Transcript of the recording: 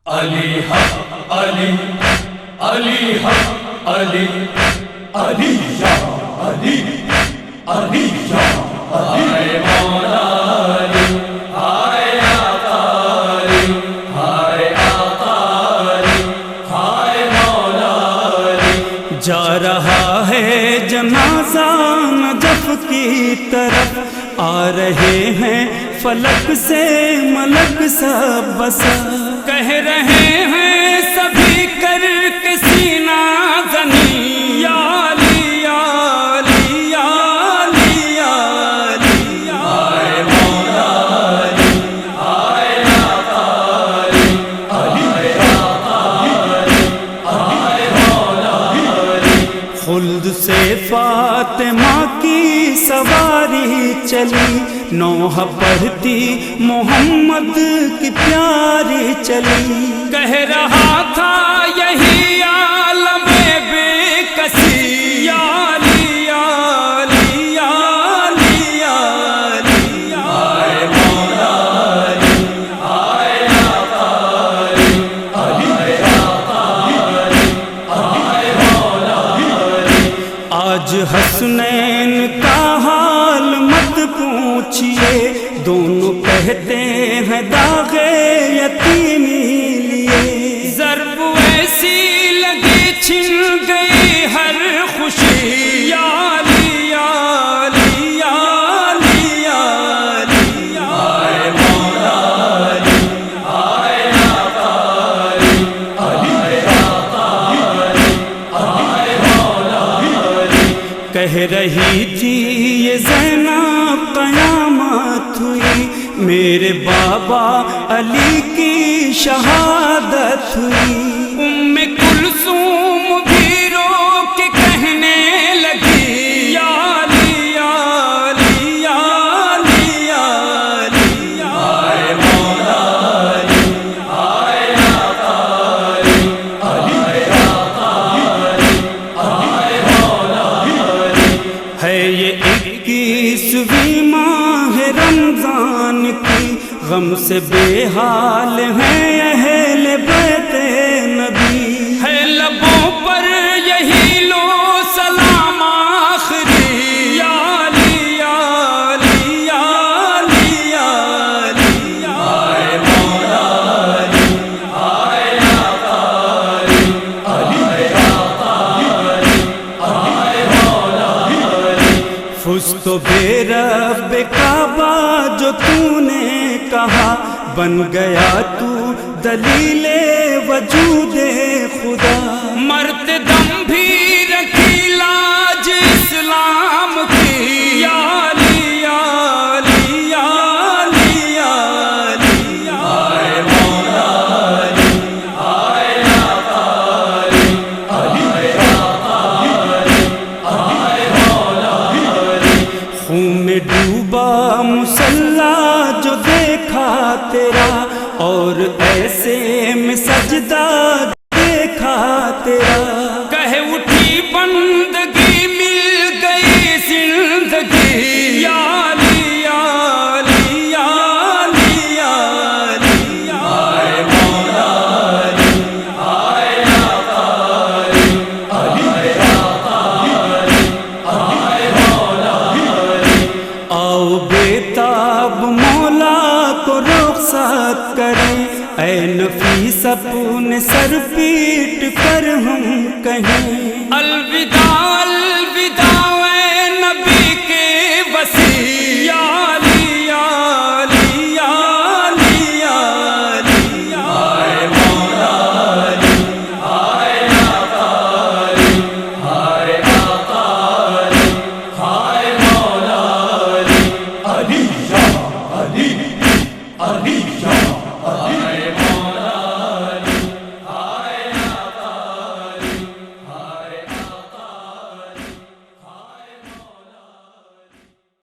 علی حق علی علی حق علی علی یا علی علی یا علی مولا علی ہائے آقا علی ہائے آقا علی ہائے مولا علی۔ جا رہا ہے جنازہ نجف کی طرف، آ رہے ہیں فلک سے ملک سب بسا، کہہ رہے ہیں سبھی کر کے سینہ زنی یا علی یا علی یا علی یا علی ہائے مولا علی ہائے آقا علی ہائے آقا علی ہائے مولا علی۔ خلد سے فاطمہ کی سواری چلی، نوح پڑھتی محمد کی پیاری چلی، کہہ رہا تھا یہی عالم بے کسی یا علی یا علی یا علی یا علی ہائے مولا علی ہائے آقا علی ہائے آقا علی ہائے مولا علی۔ آج حسنین کا حال مت پوچھئے، دونوں کہتے ہیں داغ یتیمی لیے، ضرب ایسی لگی چھن گئی ہر خوشی یا علی یا علی یا علی یا علی ہائے مولا علی ہائے آقا علی ہائے آقا علی ہائے مولا علی۔ کہہ رہی تھی یہ زینب قیامت ہوئی، میرے بابا علی کی شہادت ہوئی، ام کلثوم بھی رو کے کہنے لگی یا علی یا علی یا علی یا علی یا ہائے مولا علی ہائے آقا علی ہائے آقا علی ہائے مولا علی۔ ہے یہ 21ویں ماہ رمضان کی، غم سے بے حال ہیں اہل بیت نبی، ہے لبوں پر یہی لو سلام آخری یا علی یا علی یا علی یا علی یا ہائے مولا علی ہائے آقا علی ہائے آقا علی ہائے مولا علی۔ فزت بے رب کعبہ جو تو نے کہا، بن گیا تو دلیل وجود خدا، مرد دم بھی رکھی لاج اسلام کی یا علی یا علی یا علی یا علی یا ہائے مولا علی ہائے آقا علی ہائے آقا علی ہائے مولا علی۔ خون میں ڈوبا مصلی جو دیکھا تیرا، اور ایسے میں سجدہ دیکھا تیرا، کہہ اٹھی بندگی مل گئی زندگی یا علی یا علی یا علی یا علی یا ہائے مولا علی ہائے آقا علی ہائے آقا علی ہائے مولا علی۔ آؤ بیتاب مولا کو رخصت کریں، اے نفیس اپنے سر پیٹ کر ہم کہیں الوداع الوداع